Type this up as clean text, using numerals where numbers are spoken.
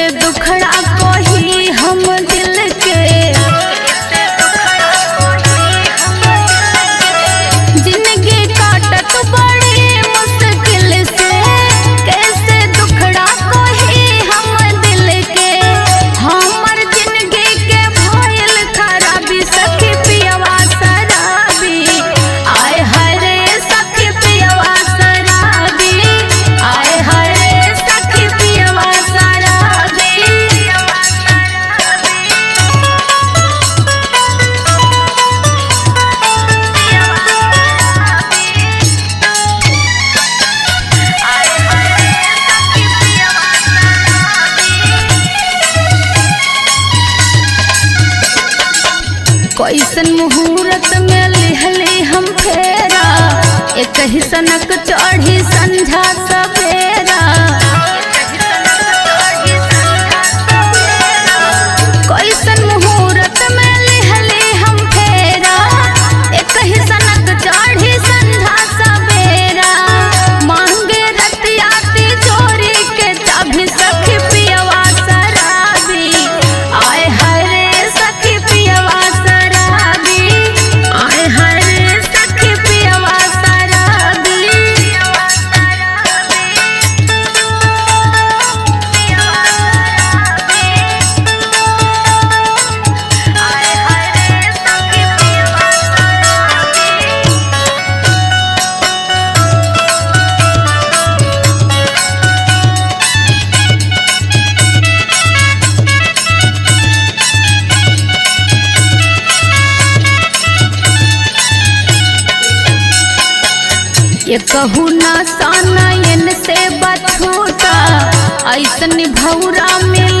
कैसे दुखड़ा कोही हम दिल के, जिंदगी काटत बड़ी मुश्किल से, कैसे दुखड़ा कोही हम दिल के। हमर जिंदगी के भइल खराबी सखी पियवा शराबी, आय हाय रे सखी पियवा शराबी, आय हाय रे सखी पियवा शराबी। कैसन मुहूर्त में लिहली हम फेरा, एक ही सनक चढ़ी संझा सवेरा। कैसन मुहूर्त में लिहली हम फेरा, एक ही सनक चढ़ी संझा सवेरा। मांगे रतियाती चोरी के चाभी सखी पियवा शराबी, आय हाय रे सखी पियवा शराबी, आय हाय रे सखी पियवा शराबी। ये कहू ना सानयन से बछूटा, ऐसन भौरा में